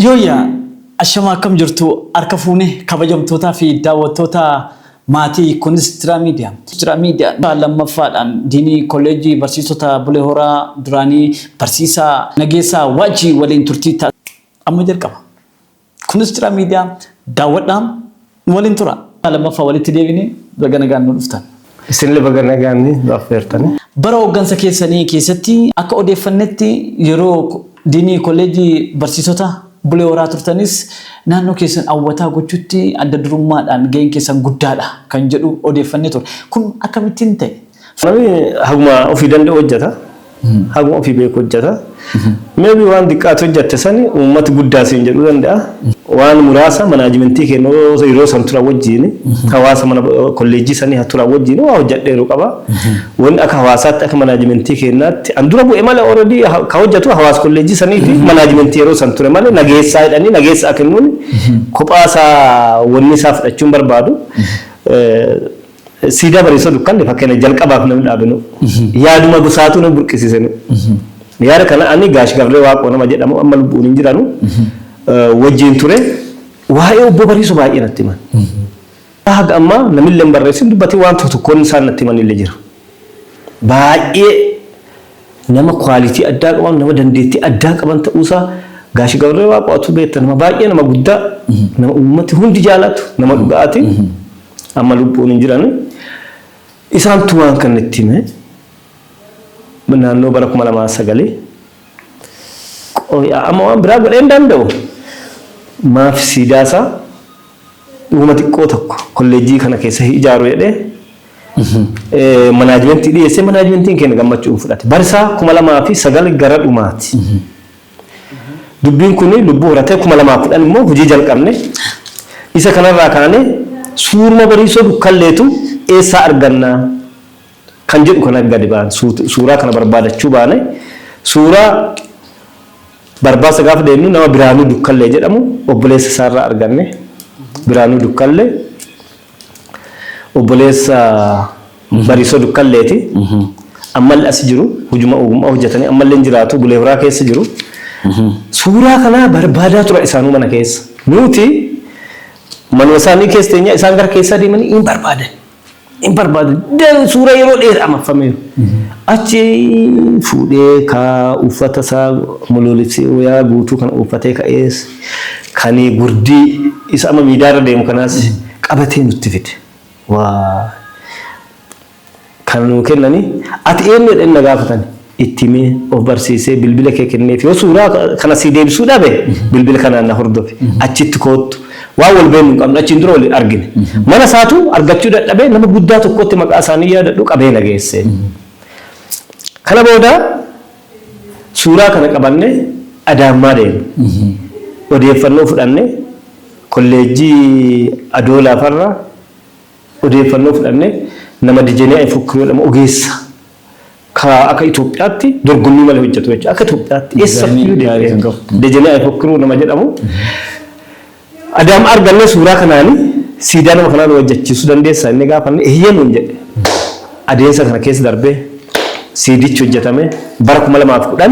Yooyaa ashama akkam jirtu harka fuune kabajamtootaa fi daawwattoota maatii Kunistira Miidiyaa. Kunistira Miidiyaa lammaffaadhaan diinii kolleejjii barsiisota Bulee Horaa duraanii barsiisaa Nageessaa Waajjii waliin turtii amma jalqaba. Kunistira Miidiyaa daawwadhaan waliin tura. Lammaffaa walitti deebinee baga nagaan nu dhuftan. Isinillee baga nagaan nu affeertani. Bara hooggansa keessanii keessatti akka odeeffannetti yeroo diinii kolleejjii barsiisota Bulee Horaa turtanis naannoo keessan hawwataa gochuutti adda durummaadhaan gaheen keessan guddaadha kan jedhu odeeffannee ture. Kun akkamittiin ta'e? Namni haguma ofii danda'u hojjeta. Haguma ofii beeku hojjeta. Maybe waan xiqqaatu hojjette sani uummata guddaa siin jedhuu danda'a. Waan muraasa manaajimentii kennuu yeroo san tura wajjin hawaasa mana kolleejjii sanii tura wajjin waa hojjedheeru qaba. Wanni akka hawaasaatti akka manaajimentii kennaatti an dura bu'e malee already ka hojjetu hawaasa kolleejjii sanii fi manaajimentii yeroo san ture malee nageessaa jedhanii nageessaa kennuun kophaasaa wanni isaa fudhachuun barbaadu. Siidaa bareessoo dukkanne fakkeenya jalqabaaf namni dhaabinu yaaduma gosaatu nama burqisiisanu. Yaada kana ani Gaash Gabree Waaqoo nama jedhamu amma lubbuun hin jiranu wajjin ture waa'ee obbo Bariisoo baay'ee natti himan. Haga amma namni illee barreessin dubbatee waan tokkoon isaan natti himan illee jira. Baay'ee nama kwaalitii addaa qaban nama dandeettii addaa qaban ta'uusaa Gaash Gabree Waaqootu beektan nama baay'ee nama guddaa nama uummati hundi jaalatu nama dhugaati amma lubbuun hin jiranu. Isaantu waan kan natti hime naannoo bara 2009 amma waan biraa godhee hin danda'u maaf siidaasaa dhuma xiqqoo tokko kolleejjii kana keessa ijaaru jedhee manaajimentii dhiyeessee manaajimentiin keenya gammachuun fudhate barisaa 2009 gara dhumaati. Dubbiin kun lubbuu horatee 2010 immoo hojii jalqabne isa kanarraa kaanee suuruma Bariisoo dukkalleetu eessaa argannaa kan jedhu kana gadi baan suuraa kana barbaadachuu baane suuraa barbaasa gaafa deemnu nama Biraanuu Dukkallee jedhamu obboleessa isaarraa arganne. Biraanuu Dukkallee obboleessa Bariisoo Dukkalleeti. Ammallee as jiru hujuma ogummaa hojjetanii ammallee jiraatu Bulee Horaa keessa jiru. Suuraa kana barbaadaa tura isaanuu mana keessa. Nuti manuma isaanii keessa teenya isaan gara keessaa deemanii hin barbaadan. In barbaadan suuraa yeroo dheeraa amaffameeru. Achi fuudhee ka uffata isaa mul'isee wayaa guutuu kan uffatee ka'ees kan gurdii isa amma miidiyaarra deemu kanaas qabatee nutti fide. Waa kan nuu kennanii ati eenyu jedhanii na gaafatan ittimee of barsiisee bilbila kee kenneef yoo suuraa kana si deebisuu dhabe bilbila kanaan na hordofe achitti koottu. Waa wal beenu qabna achiin dura wal argine mana isaatu argachuu dadhabee nama guddaa tokkotti maqaa isaanii yaadadhu qabee nageesse. Kana booda suuraa kana qabanne Adaamaa deemne odeeffannoo fudhanne kolleejjii Adoolaa farra odeeffannoo fudhanne nama Dijenee Ayifokkiruu jedhamu ogeessa ka akka Itoophiyaatti dorgommii malee hojjetu jechuudha. Akka Itoophiyaatti eessa Dijenee Ayifokkiruu nama jedhamu Adam arganne suuraa kanaani siidaa nama kanaan hojjechiisuu dandeessaa inni gaafanne eeyyamuun jedhe. Adeemsa kana keessa darbee siidichi hojjetame bara 2010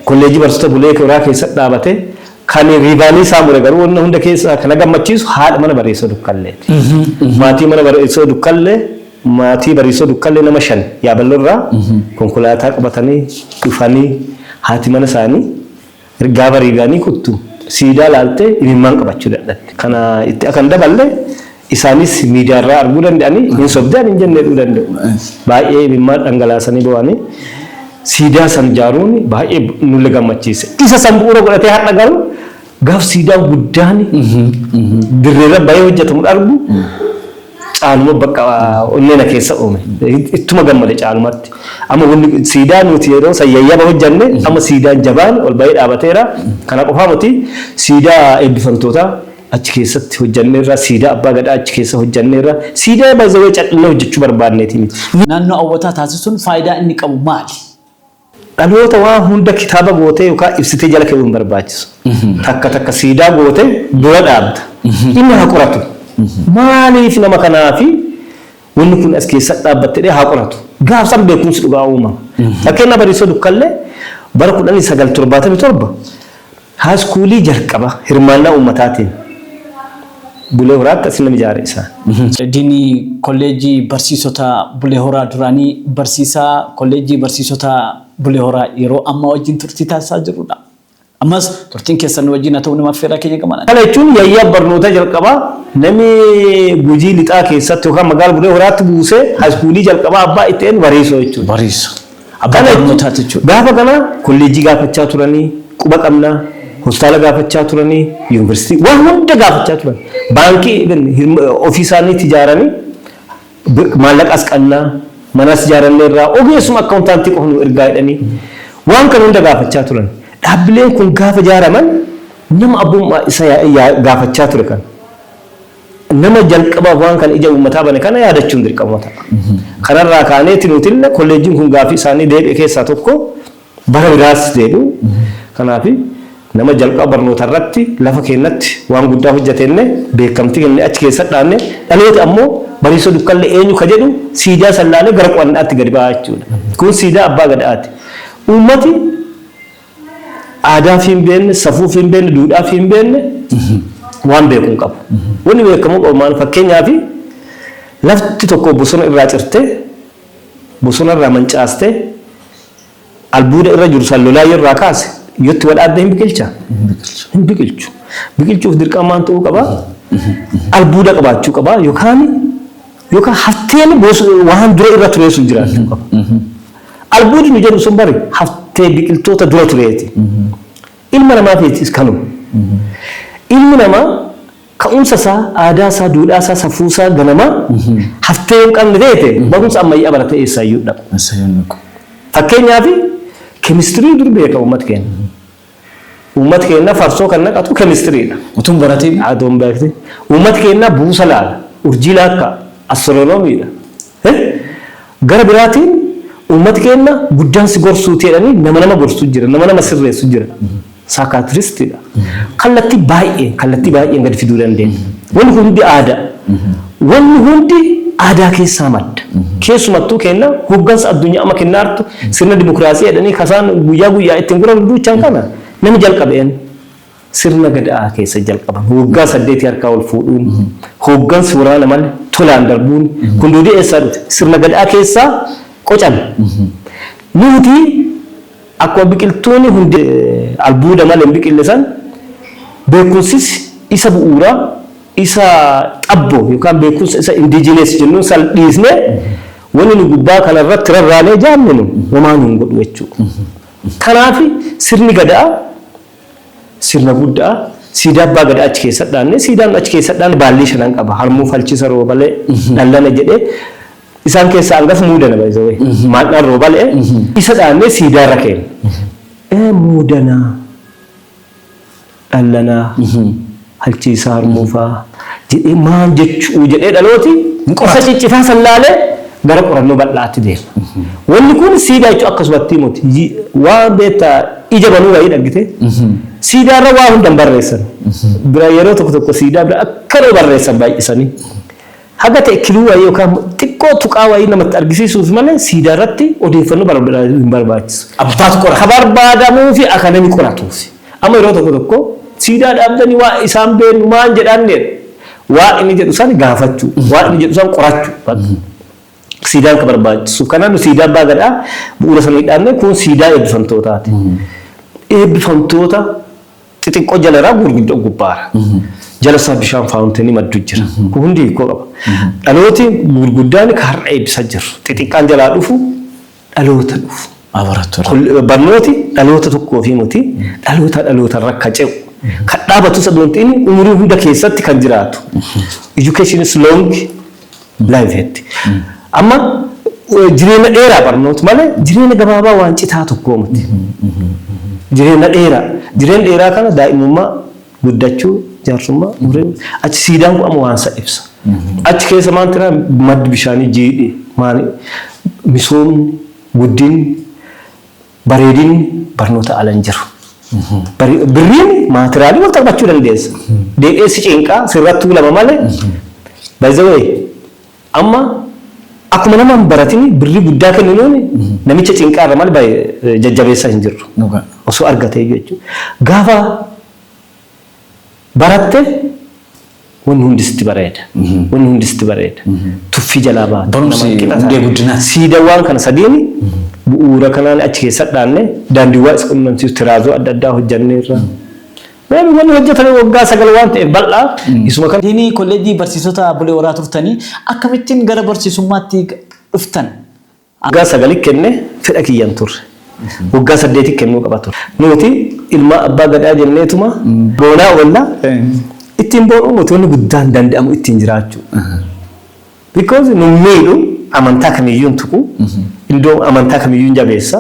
kolleejjii barsiisota Bulee Horaa keessa dhaabate kan riivaanii isaa mure garuu wanna hunda keessa kana gammachiisu haadha mana Bariisoo Dukkalleeti. Maatii mana Bariisoo Dukkallee maatii Bariisoo Dukkallee nama 5 yaaballoorraa konkolaataa qabatanii dhufanii haati mana isaanii gaafa riiganii kuttu. Siidaa laalte imimmaan qabachuu dadhabde. Kana itti akan daballe isaanis miidiyaarraa arguu danda'anii hin sobdaan hin jenneedhuu danda'u. Baay'ee imimmaan dhangalaasanii bo'anii siidaa san ijaaruun baay'ee nulle gammachiise. Isa san bu'uura godhatee har'a garuu gaaf siidaa guddaan dirreerra baay'ee hojjetamu argu caaluma bakka onneena keessa uume. Ittuma gammade caalumatti. Amma wanni siidaa nuti yeroo sayyayyaba hojjanne amma siidaan jabaan ol baay'ee dhaabateera. Kana qofaa miti siidaa eebbifamtoota achi keessatti hojjanneerra siidaa abbaa gadaa achi keessa hojjanneerra siidaa baay'ee cadhannee hojjechuu barbaadneeti miti. Naannoo hawwataa taasisuun faayidaa inni qabu maali? Dhaloota waan hunda kitaaba gootee yookaan ibsitee jala keewwuun barbaachisu. Takka siidaa gootee dura dhaabda. Inni haa qoratu. Maaliif nama kanaafi wanni kun as keessa dhaabbattee haa qoratu. Gaafsan beekumsi dhugaa uumama. Fakkeenya Bariisoo Dukkallee bara 1977 Haaskuulii jalqaba hirmaannaa uummataatiin Bulee Horaatti asina mijaare isaan. Diinii kolleejjii barsiisota Bulee Horaa duraanii barsiisaa kolleejjii barsiisota Bulee Horaa yeroo ammaa wajjin turtii taasisaa jirudha. Ammas turtiin keessan wajjin haa ta'u nama affeeraa keenya qabana. Kana jechuun yayyaa barnoota jalqabaa namni Gujii lixaa keessatti yookaan magaalaa Bulee Horaatti buusee haaskuulii jalqabaa abbaa ittiin bariisoo jechuudha. Bariisoo. Abbaa barnootaati jechuudha. Gaafa kana kolleejjii gaafachaa turanii quba qabnaa. Hospitaala gaafachaa turanii yuunivarsiitii waan hunda gaafachaa turan baankii ofiisaanii ijaaranii maallaqas qannaa manas ijaarannee irraa ogeessuma akkaawuntaantii qofnu ergaa jedhanii waan kana hunda gaafachaa turan dhaabbileen kun gaafa ijaaraman nama abbummaa isa gaafachaa ture kan nama jalqaba waan kan ija uummataa bane kana yaadachuun dirqama ta'a kanarraa kaaneeti nuti kolleejjiin kun gaafii isaanii deebi'e keessaa tokko bara biraas deebi'u kanaafi nama jalqaba barnoota irratti lafa keenyatti waan guddaa hojjetenne beekamtii kenne achi keessa dhaanne dhaloota ammoo bariisoo dukkalle eenyu ka jedhu siidaa sallaalee gara qo'annaatti gadi ba'aa jechuudha. Kun siidaa abbaa gadaati. Uummati aadaa fi hin beekne, safuu fi hin beekne, duudhaa fi hin beekne waan beekuu qabu. Wanni beekamuu qabu maal fakkeenyaaf lafti tokko bosona irraa cirtee bosona irraa mancaastee albuuda irra jiru sallolaa irraa kaase. Yotti wadhaadda hin biqilcha? Hin biqilchu. Biqilchuuf dirqamaan ta'uu qaba. Albuuda qabaachuu qaba yookaan hafteen waan dura irra ture sun jiraachuu qaba. Albuudni nu jedhu sun bari haftee biqiltoota dura tureeti. Ilma namaafis kanuma. Ilmi namaa ka'umsa isaa, aadaa isaa, duudhaa isaa, safuu isaa ganamaa haftee hin qabne ta'e barumsa ammayyaa barate eessaayyuu dhabu. Fakkeenyaaf keemistirii dur beeka uummata keenya. Uummata keenya farsoo kan naqatu keemistiriidha. Utuun baratee adoon beekte. Uummata keenya buusa laala, urjii laakka, astronomiidha. Gara biraatiin uummata keenya guddaan si gorsuu jedhanii nama gorsuu jira, nama sirreessu jira. Saakaatiristiidha. Kallattii baay'een gadi fiduu dandeenya. Wanni hundi aadaa. Wanni hundi aadaa keessaa madda. Keessumattuu kenna hoggansa addunyaa amma kennaartu sirna dimokiraasii jedhanii kasaan guyyaa ittiin guran duuchaan kana namni jalqabeen sirna gadaa keessa jalqaban hoggaa 8 harkaa ol fuudhuun hoggansi waraana malee tolaan darbuun kun duudii eessaa dhufe sirna gadaa keessaa qocan nuti akkuma biqiltoonni hundi albuuda malee biqillesan beekumsis isa bu'uuraa isa xabbo yookaan beekumsa isa indigenous jennuun salphisne wanni nu gubbaa kanarratti rarraalee jaallinu homaan hin godhu jechuudha. Kanaaf sirni gadaa sirna guddaa siidaa abbaa gadaa achi keessa dhaanne siidaan achi keessa dhaanne baallii shanan qaba harmuu falchisa roobalee dhallana jedhee isaan keessaa hangaf muudana baay'ee maadhaan roobalee isa dhaanne siidaa irra keenya. Muudanaa dhallanaa halchiisaa harmuufaa jedhee maan jechuu jedhee dhalooti qofa ciccifaa sallaalee gara qorannoo bal'aatti deema. Wanni kun siidaa jechuun akkasumatti himuti. Waan beektaa ija banuu wayii dhaggite. Siidaa irra waa hundan barreessan. Bira yeroo tokko siidaa bira akkana barreessan baay'isanii. Haga ta'e kiluu wayii yookaan xiqqoo tuqaa wayii namatti argisiisuuf malee siidaa irratti odeeffannoo barbaadu hin barbaachisu. Abbaatu qora. Ka barbaadamuu fi akka namni qoratuuf. Amma yeroo tokko siidaa dhaabdanii waa isaan beenu maan jedhaannee waa inni jedhu san gaafachuu waa inni jedhu san qorachuu. Siidaan ka barbaachisu kanaan siidaa abbaa gadaa bu'uura sanii dhaanne kun siidaa eebbifamtootaati. Eebbifamtoota xixiqqoo jalarraa gurguddoo gubbaara. Jala isaa bishaan faawuntinii maddu jira. Kun hundi hiikoo qaba. Dhalooti gurguddaan ka har'a eebbisaa jiru. Xixiqqaan jalaa dhufu dhaloota dhufu. Barnooti dhaloota tokkoo fi muti dhaloota rakka ce'u. Kan dhaabatu sadoontiin umurii hunda keessatti kan jiraatu. Education is long life. Amma jireenya dheeraa barnoota malee jireenya gabaabaa waan citaa tokkoo miti. Jireenya dheeraa kana daa'imummaa guddachuu jaarsummaa achi siidaan kun amma waan isa ibsa. Achi keessa maal tiraa maddi bishaanii jiidhee maali misoomni guddinni bareedinni barnoota alan jiru. Birriin maatiraalii wal qabachuu dandeessa. Deebi'eessi cinqaa sirrattuu lama malee. By the way amma akkuma nama baratini birrii guddaa kennuuni namicha cinqaa irra maal baay'ee jajjabeessaa hin jirru. Osoo argatee jechuudha. Gaafa baratte wanni hundisti bareeda. Wanni hundisti bareeda. Tuffii jalaa baata. Hundee guddinaa. Siidawwan kana sadiini bu'uura kanaan achi keessa dhaanne daandiiwwan isa qunnamsiisu tiraazoo adda addaa hojjannee irraa. Waan wanni hojjetame waggaa 9 waan ta'eef bal'aa. Isuma kan diinii kolleejjii barsiisota Bulee Horaa turtanii akkamittiin gara barsiisummaatti dhuftan? Waggaa 9 kenne fedha kiyyan turre. Waggaa 8 kennuu qaba ture. Nuti ilma abbaa gadaa jenneetuma boonaa walla ittiin boonuu mootonni guddaan danda'amu ittiin jiraachuu. Because nu miidhu amantaa kamiyyuun tuqu iddoo amantaa kamiyyuun jabeessa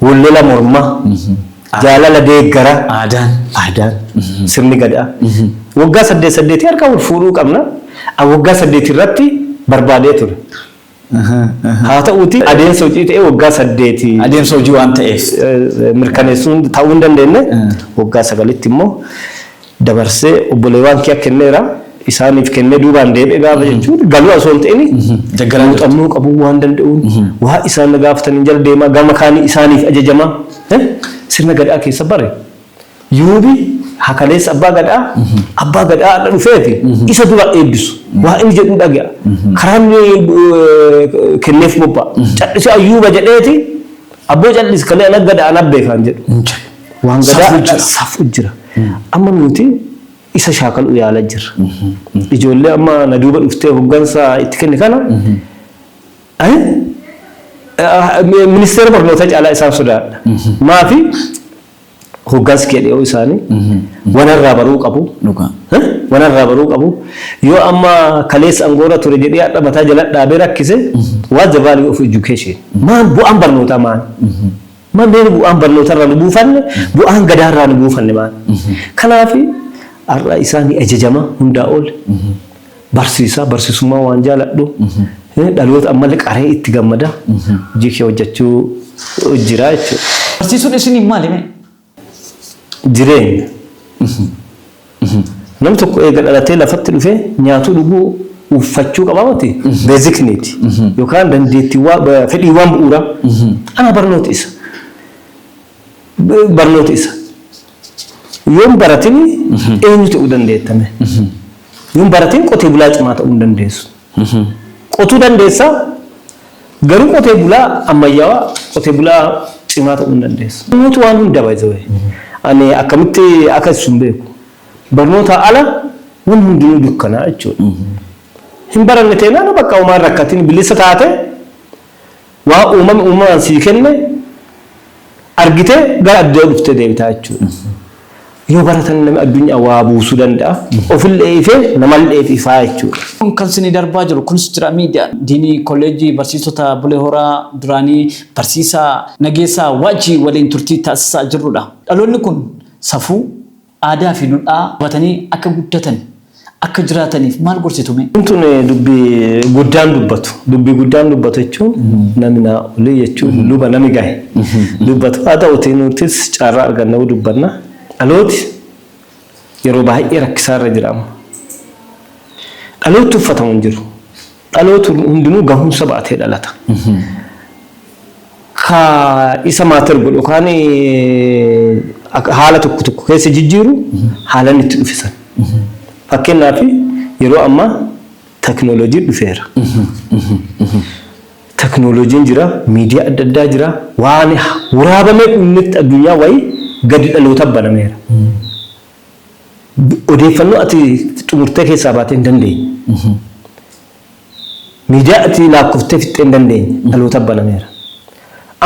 wallola mormaa jaalala deeggara aadaan sirni gadaa waggaa 8 harka wal fuudhuu qabna waggaa 8 irratti barbaadee ture. Haa ta'uuti adeemsa hojii ta'e waggaa 8 adeemsa hojii waan ta'eef mirkaneessuun ta'uu hin dandeenye waggaa 9tti immoo dabarsee obboleewwan kee kenneera isaaniif kennee duubaan deebi'ee gaafa jechuun galuu osoo hin ta'in muuxannoo qabuu waan danda'uun waa isaan gaafatanii jala deemaa gama kaanii isaaniif ajajamaa sirna gadaa keessa bare yuubi hakaleessa abbaa gadaa dhufeeti isa dura eebbisu waa inni jedhu dhagaa karaan kenneef bobba callisee ayyuuba jedheeti abboo callis kalee ana gadaa ana beekan jedhu waan gadaa safu jira amma nuti isa shaakalu yaala jira ijoollee amma na duuba dhuftee hoggansa itti kenne kana ministeera barnoota caalaa isaan sodaadha maafi hoggansi kedhee isaanii wanarraa baruu qabu yoo amma kaleessa angoora ture jedhee adda mataa jala dhaabee rakkise what the value of education maan bu'aan barnootaa maan beeni bu'aan barnootaa irraa nu buufanne bu'aan gadaa irraa nu buufanne maan kanaafi arraa isaanii ajajama hundaa ol barsiisummaa waan jaaladhu dhaloota ammallee qaree itti gammada hojii kee hojjechuu jira jechuudha. Barsiisuun isin maali mee? Jireenya. Nam tokko eega dhalatee lafatti dhufee nyaatuu dhuguu uffachuu qaba miti basic need yookaan dandeettiiwwan fedhiiwwan bu'uuraa ana barnoota isa yoon baratini eenyu ta'uu dandeettame yoon baratin qotee bulaa cimaa ta'uu hin dandeessu qotuu dandeessa garuu qotee bulaa ammayyaawaa qotee bulaa cimaa ta'uu hin dandeessu nuti waan hunda baay'ee ani akkamitti akka sun beeku barnoota ala waan hundinuu dukkanaa jechuudha hin baranne teenaan bakka uumaan rakkatiin bilisa taate waa uumamaan sii kenne argitee gara adda dhuftee deebitaa jechuudha. Yoo baratan namni addunyaa waa buusuu danda'a ofillee ifee namallee ifaa jechuudha. Kan isin darbaa jiru kunis jira miidiyaa diinii kolleejjii barsiisota Bulee Horaa duraanii barsiisaa Nageessaa Waajjii waliin turtii taasisaa jirrudha. Dhaloonni kun safuu aadaa fi duudhaa hubatanii akka guddatan akka jiraataniif maal gorsitume? Tun dubbii guddaan dubbatu jechuun namni naa olii jechuun luba nami gahe dubbatu haa ta'uutii nutis carraa argannaa dubbanna. Dhalooti yeroo baay'ee rakkisaa irra jira amma. Dhalooti uffatamu hin jiru. Dhalooti hundinuu gahumsa baatee dhalata. Ka isa maatir godhu yookaan haala tokko keessa jijjiiru haalan itti dhufisan. Fakkeenyaaf yeroo ammaa teknooloojiin dhufeera. Teknooloojiin jira, miidiyaa adda addaa jira, waan waraabamee dhumnetti addunyaa wayii gadi dhaloota banameera. Odeeffannoo ati xumurtee keessaa baatee hin dandeenye. Miidiyaa ati lakkoftee fixxee hin dandeenye dhaloota banameera.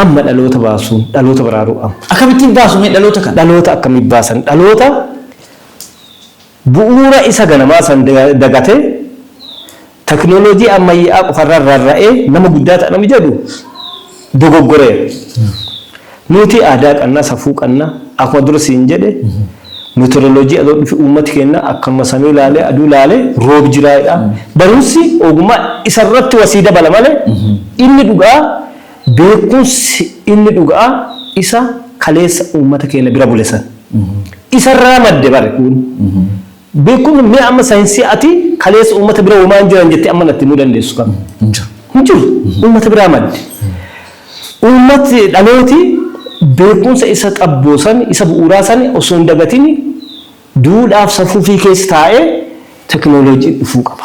Amma dhaloota baasuun dhaloota baraaruu amma. Akkamittiin baasu mee dhaloota kana? Dhaloota akkamitti baasan? Dhaloota bu'uura isa ganamaa san dagatee teknooloojii ammayyaa qofarraa rarra'ee nama guddaa ta'an jedhu dogoggoreera. Nuti aadaa qannaa safuu qannaa akkuma dura siin jedhe meteoroloojii adoo dhufi uummati kenna akkuma samii ilaalee aduu ilaalee roob jiraadha. Barumsi ogummaa isarratti wasii dabala malee inni dhugaa beekumsi inni dhugaa isa kaleessa uummata keenya bira bulesan. Isarraa madde bare kun beekumsi mee amma saayinsii ati kaleessa uummata bira uumaan jiran jettee amma natti nu dandeessu kan. hinjiru uummata biraa madde uummati dhalooti beekumsa isa xabboosan isa bu'uuraa san osoo hin dagatin duudhaaf safuu fi keessa taa'ee teknooloojii dhufuu qaba.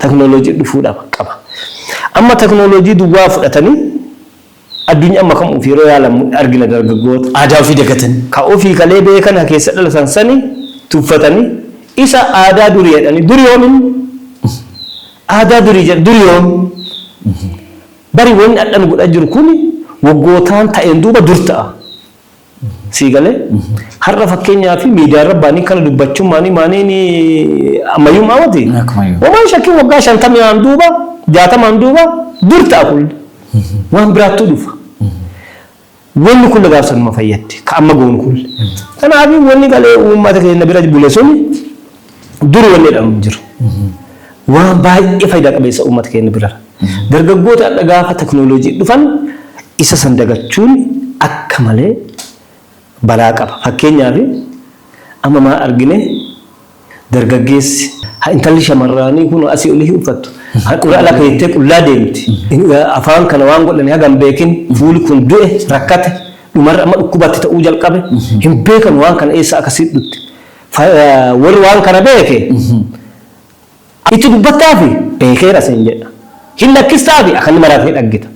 Teknooloojii dhufuu qaba. Amma teknooloojii duwwaa fudhatanii addunyaa amma kam ofii yeroo yaalamu argina dargaggoota. Aadaa ofii dagatan. Ka ofii kalee beekan keessa dhalatan sani tuffatanii isa aadaa durii jedhanii durii yoomin aadaa durii jedhu durii yoom bari wanni addan godhaa jiru kun waggootaan ta'een duuba dur ta'a. Siigalee har'a fakkeenyaa fi miidiyaa irra baanii kana dubbachuun maaniin ammayyummaa miti. Waan shakkiin waggaa 50 duuba 60 duuba dur ta'a kun waan biraattuu dhufa. Wanni kun gaafsan ma fayyatti ka amma goon kun. Kanaaf wanni galee uummata keenya bira bule sun dur wanni jedhamu jiru. Waan baay'ee faayidaa qabeessa uummata keenya bira. Dargaggoota adda gaafa teknooloojii dhufan isa san dagachuun akka malee balaa qaba. Fakkeenyaaf amma maa argine dargaggeessi intalli shamarranii kun asii olii uffattu. Qura ala keettee qullaa deemti. Afaan kana waan godhanii hagam beekin fuuli kun du'e rakkate dhumarra amma dhukkubatti ta'uu jalqabe hin beekan waan kana eessa akkasii dhutti. Warri waan kana beeke itti dubbataa fi beekeera seen jedha. Hin lakkistaa fi akkanni maraatee dhaggita.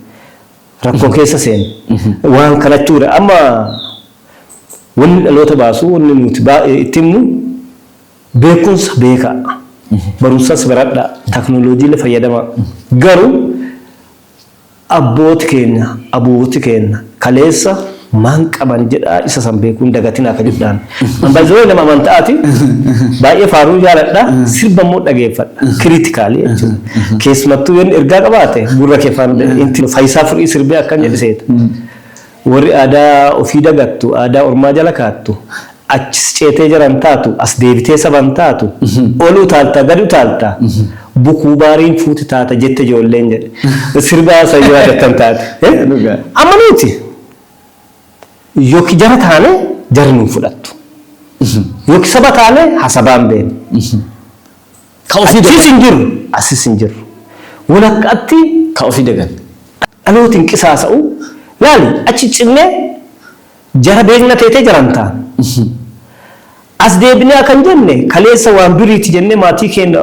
Rakkoon keessa seeni. Waan kana jechuudha. Amma wanni dhaloota baasu wanni nuti itti himnu beekumsa beekaa. Barumsas baradhaa teknooloojii fayyadamaa. Garuu abbooti keenya kaleessa maan qaban jedhaa isa san beekuun dagatinaa akka jedhaan. Ambaazoo nama amantaati baay'ee faaruu jaaladha sirba immoo dhageeffadha kiriitikaalii jechuudha. Keessumattuu yoon ergaa qabaate gurra keeffaan inti faayisaa firii sirbee akkan jedhiseeta. Warri aadaa ofii dagattu aadaa ormaa jala kaattu achis ceetee jiran taatu as deebitee saban taatu oluu taalta gadi taalta bukuu baariin fuuti taata jette ijoolleen jedhe sirbaa sayyaa dattan taate. Amma nuti yooki jara taane jara nuun fudhattu yooki saba taane hasabaan beenu asis hin jiru walakkaatti ka ofii dagan dhalootiin qisaasa'u laali achi cinnee jara beekna teetee jaran taan as deebinee akan jenne kaleessa waan duriiti jenne maatii keenya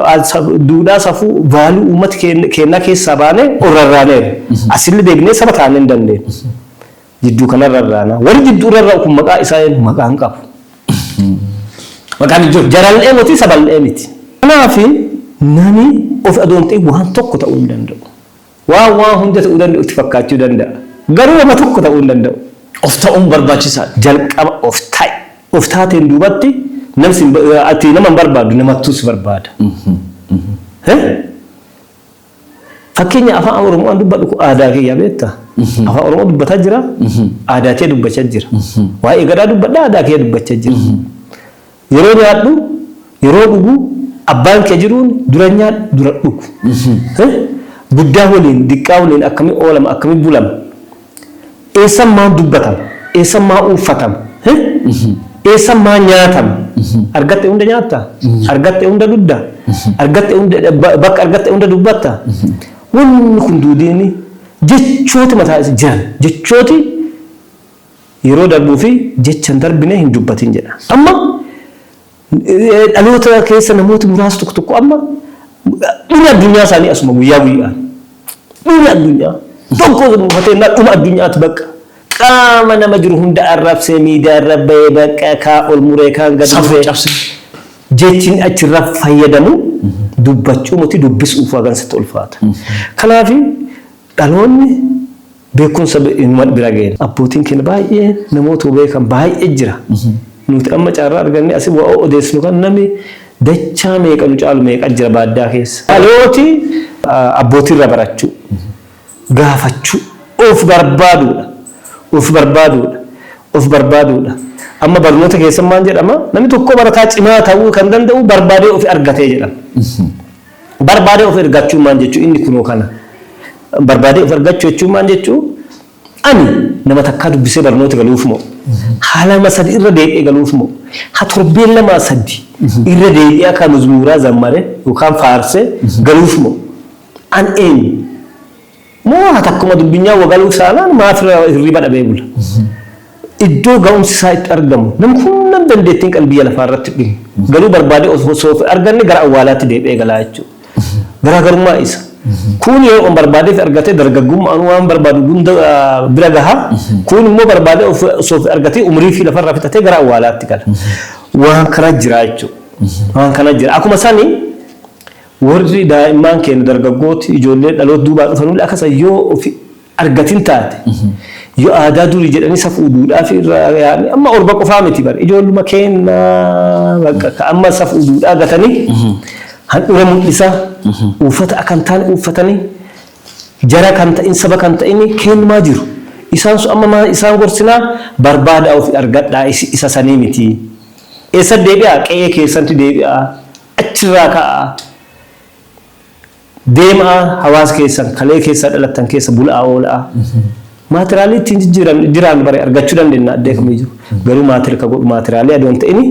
duudhaa safuu vaaluu uummata keenya keessaa baane orrarraaneera asillee deebinee saba taanee hin dandeenye. Jidduu kanarra irraana warri jidduu irra kun maqaa isaa maqaan qabu. Maqaan jiru jarallee miti saballee miti. Kanaaf nami of adoontii waan tokko ta'uu hin danda'u. Waan hunda ta'uu danda'u itti fakkaachuu danda'a. Garuu nama tokko ta'uu hin danda'u. Of ta'uun barbaachisaadha. Jalqaba of ta'i. Of taateen duubatti ati nama hin barbaadu namattus barbaada. Fakkeenya afaan Oromoo dubbadhu aadaa kiyyaa beektaa? Afaan Oromoo dubbataa jira, aadaa kee dubbachaa jira. Waa'ee gadaa dubbadhaa aadaa kee dubbachaa jira. Yeroo nyaadhu, yeroo dhugu, abbaan kee jiruun dura nyaadhu, dura dhugu. Guddaa waliin, diqqaa waliin akkamii oolama, akkamii bulama. Eessan maa dubbatama, eessan maa uffatama, eessan maa nyaatama. Argatte hunda nyaattaa, argatte hunda duddaa, bakka argatte hunda dubbattaa. Wanni kun duudiini jechooti mataa isa jiran jechooti yeroo darbuu fi jechan darbine hin dubbatin jedha. Amma dhaloota keessa namoota muraasa tokko amma dhuma addunyaa isaanii asuma guyyaa guyyaan dhuma addunyaa tokko fatee dhuma addunyaatti bakka qaama nama jiru hunda arrabsee miidiyaa irra bahee bakka kaa ol muree kaan gadi muree jechin achirra fayyadamu dubbachuu miti dubbisuuf agarsiisa ulfaata. Kanaaf dhaloonni beekumsa bira ga'een abbootiin keenya baay'ee namoota beekan baay'ee jira. Nuti amma carraa arganne asii waa odeessinu kan namni dachaa meeqa nu caalu meeqa jira baadiyyaa keessa. Dhalooti abbootiirra barachuu gaafachuu of barbaaduudha. Amma barnoota keessa maal jedhama namni tokko barataa cimaa ta'uu kan danda'u barbaadee of argatee jedhama. Barbaadee of argachuu maal jechuu inni kunoo kana. Barbaadee of argachuu jechuun maal jechuu ani nama takkaa dubbisee barnoota galuuf moo haala masadi irra deebi'ee galuuf moo ha torbeen lama sadi irra deebi'ee akka muzmuuraa zammare yookaan faarsee galuuf moo an eenyu moo hatakkuma dubbinyaa wagaluu saanaan maaf hirriba dhabee bula. Iddoo ga'umsi isaa itti argamu namni hundaan dandeettiin qalbii lafaa irratti dhibu. Galuu barbaade osoo arganne gara awwaalaatti deebi'ee galaa jechuudha. Garaagarummaa isa. Kun yoo barbaadeef argatee dargaggummaan waan barbaadu hunda bira gaha. Kun immoo barbaade osoo argatee umrii fi lafarraa fixatee gara awwaalaatti gala. Waan kana jira jechuudha. Waan kana jira. Akkuma sanii warri daa'imman keenya dargaggooti ijoollee dhaloota duubaa dhufan akkasa yoo ofi argatin taate. Yoo aadaa durii jedhanii safuu duudhaaf irraa amma orba qofaa miti bara ijoolluma keenya bakka amma safuu duudhaa gatanii handhuura mul'isa uffata akan taane uffatanii jara kan ta'in saba kan ta'in keenyaa jiru isaan su amma isaan gorsinaa barbaada of argadhaa isa sanii miti eessa deebi'aa qe'ee keessatti deebi'aa achirraa ka'aa deemaa hawaasa keessan kalee keessa dhalattan keessa bulaa oolaa maatiraalee ittiin jiraan bare argachuu dandeenya addee kamii jiru garuu maatiraalee adoon ta'ini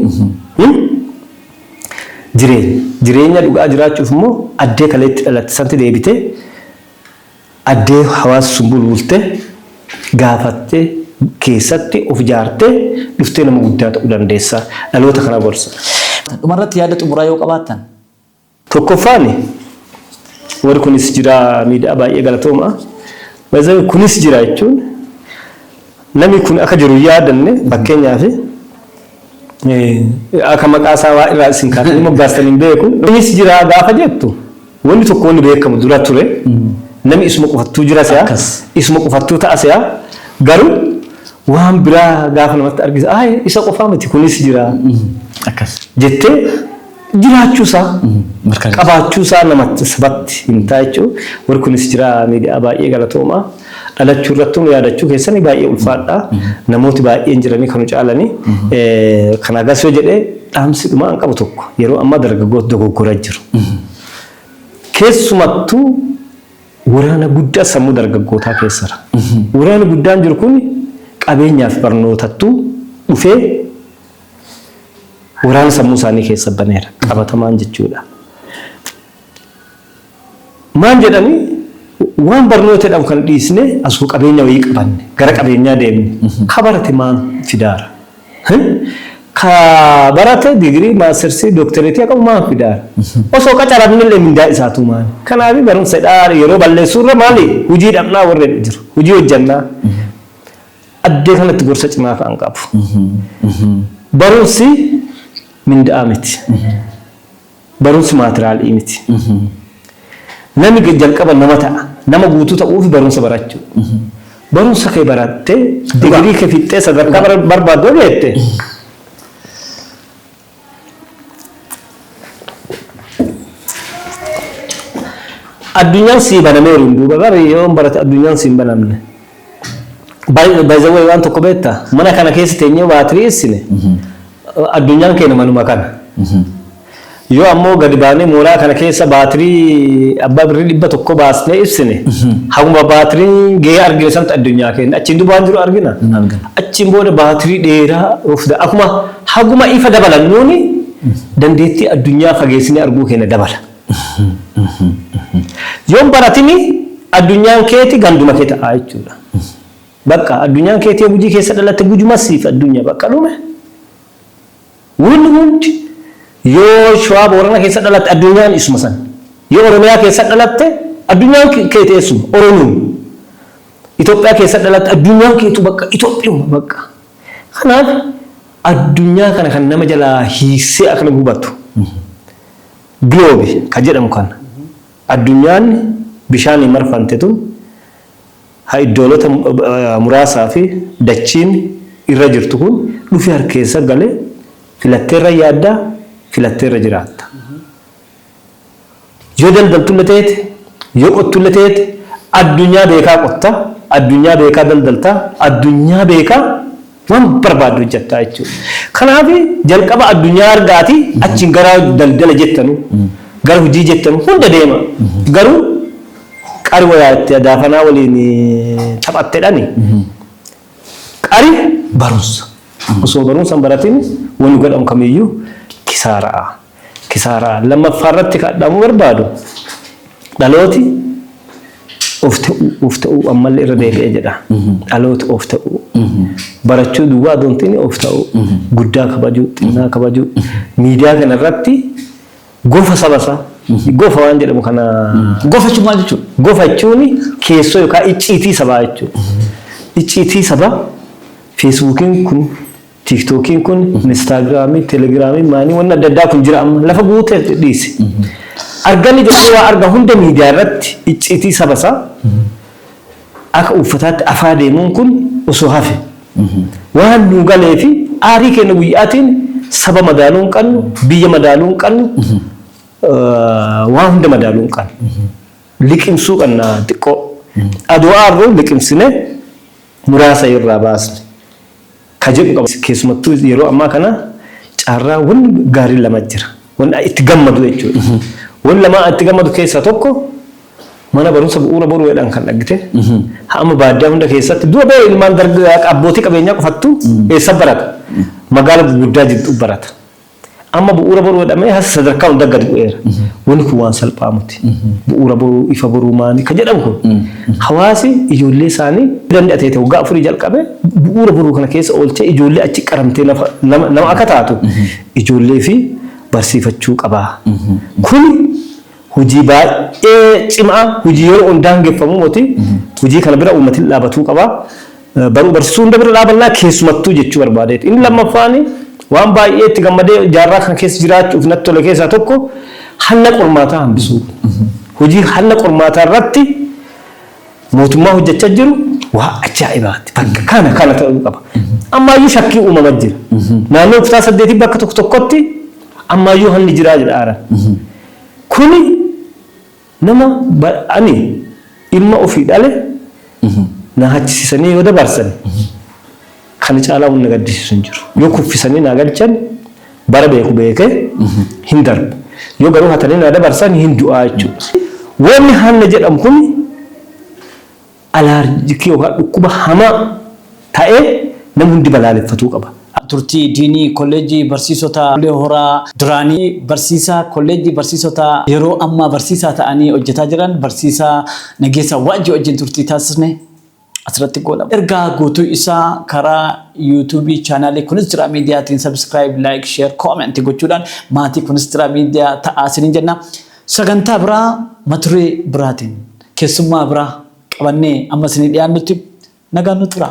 jireenya dhugaa jiraachuuf immoo addee kaleetti dhalatte santi deebite addee hawaasa sun bulbulte gaafatte keessatti of ijaarte dhuftee nama guddaa ta'uu dandeessa dhaloota kana gorsa. Dhumarratti yaada xumuraa yoo qabaattan. Tokkoffaani warri kunis jira miidhaa baay'ee galatooma. Baay'ee kunis jira jechuun namni kun akka jiru yaadanne fakkeenyaaf akka maqaa isaa waa irraa isin kaatanii moggaastanii hin beeku. Kunis jira gaafa jettu wanni tokko wanni beekamu dura ture namni isuma qofattuu jira si'a isuma qofattuu ta'a si'a garuu waan biraa gaafa namatti argisa isa qofaa miti kunis jira akkas jettee jiraachuusaa qabaachuusaa namatti sabatti hin taa'echuu warri kunis jira miidhaa baay'ee galatoomaa dhalachuu irratti yaadachuu keessanii baay'ee ulfaadhaa namooti baay'een jiranii kanu caalanii kana agas yoo jedhee dhaamsi dhumaa hin qabu tokko yeroo amma dargaggoota dogoggoraa jiru keessumattuu waraana guddaa sammuu dargaggootaa keessara waraana guddaan jiru kun qabeenyaaf barnootattuu dhufee waraana sammuu isaanii keessa baneera qabatamaan jechuudha. Maan jedhanii waan barnoota jedhamu kan dhiisne asuu qabeenya wayii qabanne gara qabeenyaa deemne ka barate maan fidaara. Ka barate digirii maastersii dooktereetii akka maan fidaara. Osoo qacaramne illee mindaa isaatu maali. Kanaaf barumsa yeroo balleessuurra maali hojii dhabnaa warreen jiru hojii hojjannaa addee kanatti gorsa cimaa kan qabu. Barumsi mindaa miti. Barumsi maatiraalii miti. Namni jalqaba nama ta'a. Nama guutuu ta'uuf barumsa barachuu. Barumsa kee barattee digirii kee fixxee sadarkaa barbaaddu geette. Addunyaan sii banameeru hin duuba bara yoo barate addunyaan sii hin banamne. Baay'ee waan tokko beektaa mana kana keessa teenyee baatirii ibsine. Addunyaan keenya manuma kana. Yoo ammoo gadi baanee mooraa kana keessa baatirii abbaa birrii 100 baasnee ibsine haguma baatirii gahee argine sanatti addunyaa keenya achiin duubaan jiru argina. Achiin booda baatirii dheeraa akkuma haguma ifa dabalan nuuni dandeettii addunyaa fageessinee arguu keenya dabala. Yoon baratini addunyaan keeti ganduma kee ta'a jechuudha. Bakka addunyaan keetii hojii keessa dhalatte gujuma siif addunyaa bakka dhume. Hundi yoo Shawaa Boorana keessa dhalatte addunyaan isuma san. Yoo Oromiyaa keessa dhalatte addunyaan keetii isuma Oromoo. Itoophiyaa keessa dhalatte addunyaan keetu bakka Itoophiyaa bakka. Kanaaf addunyaa kana kan nama jalaa hiisee akka hubatu. Gloobi kan jedhamu kana. Addunyaan bishaaniin marfamte tun iddoolota muraasaa fi dachiin irra jirtu kun dhufee harkeessa galee filatteerra yaaddaa filatteerra jiraatta. Yoo daldaltulle ta'eeti yoo qottulle ta'eeti addunyaa beekaa qotta addunyaa beekaa daldaltaa addunyaa beekaa waan barbaaddu hojjettaa jechuudha. Kanaaf jalqaba addunyaa argaati achiin gara daldala jettanu gara hojii jettanu hunda deema garuu qari wayaatti daafanaa waliin taphatteedhani qari barumsa osoo barumsa baratiin wani godhamu kamiyyuu kisaaraa lammaffaa irratti kadhamu barbaadu dhalooti of ta'uu ammallee irra deebi'ee jedha. Dhaloota of ta'uu. Barachuu duwwaa doontiin of ta'uu. Guddaa kabajuu, xinnaa kabajuu. Miidiyaa kanarratti gofa sabasaa. Gofa waan jedhamu kana. Gofa jechuun maal jechuudha? Gofa jechuun keessoo yookaan icciitii sabaa jechuudha. Icciitii sabaa feesbuukiin kun, tiiktookiin kun, instaagiraamii, teelegiraamii maanii waan adda addaa kun jira amma lafa guutee dhiise. Argani jedhanii waa arga hunda miidiyaa irratti icciitii sabasaa akka uffataatti afaa deemuun kun osoo hafe. Waan nu galee fi aarii keenya guyyaatiin saba madaaluun qabnu, biyya madaaluun qabnu, waan hunda madaaluun qabnu. Liqimsuu qabna xiqqoo. Aduu aarroo liqimsine muraasa irraa baasne. Kajebu qabu keessumattuu yeroo ammaa kana carraa waan gaarii lama jira. Waan itti gammadu jechuudha. Waan lama itti gammadu keessaa tokko mana barumsa bu'uura boruudhaan kan dhaggite. Hamma baadiyyaa hunda keessatti dura ba'ee ilmaan dargaggoota abbootii qabeenyaa qofattu eessa barata? Magaalaa guddaa jirtu barata. Amma bu'uura boruudhaan hasa sadarkaa hunda gadi bu'eera. Wanni kun waan salphaa miti. Bu'uura boruu ifa boruu maanii kan jedhamu kun hawaasi ijoollee isaanii danda'atee ta'u waggaa afurii jalqabe bu'uura boruu kana keessa oolchee ijoollee achi qaramtee nama akka taatu ijoollee fi barsiifachuu qabaa. Kun hojii baay'ee cimaa hojii yeroo hundaan geeffamu moti hojii kana bira uummatiin dhaabatuu qabaa. Baruu barsiisuu hunda bira dhaabannaa keessumattuu jechuu barbaadeeti. Inni lammaffaani waan baay'ee itti gammadee jaarraa kana keessa jiraachuuf natti tole keessaa tokko hanna qormaataa hambisuu. Hojii hanna qormaataa irratti mootummaa hojjechaa jiru waa ajaa'ibaati. Bakka kana ta'uu qaba. Ammaayyuu shakkii uumamaa jira. Naannoo kutaa 8 bakka tokko tokkotti ammaayyuu hanni jiraa jedha aaran. Kuni nama ani ilma ofii dhale na hachisiisanii yoo dabarsan kan caalaa humna gaddisiisu hin jiru. Yoo kuffisanii na galchan bara beeku beekee hin darbu. Yoo garuu hatanii na dabarsan hin du'aa jechuudha. Wanni hanna jedhamu kun alaarjikii yookaan dhukkuba hamaa ta'ee nama hundi balaaleffatuu qaba. Turtii diinii kolleejjii barsiisota Bulee Horaa duraanii barsiisaa kolleejjii barsiisota yeroo ammaa barsiisaa ta'anii hojjetaa jiran barsiisaa Nageessaa Waajjii wajjin turtii taasisne asirratti godhama. Ergaa guutuu isaa karaa YouTube chaanaalii Kunistira Miidiyaatiin subscribe, like, share, comment gochuudhaan maatii Kunistira Miidiyaa ta'aa isiniin jenna. Sagantaa biraa mata duree biraatiin keessummaa biraa qabannee amma isinii dhiyaannutti nagaan nu tura.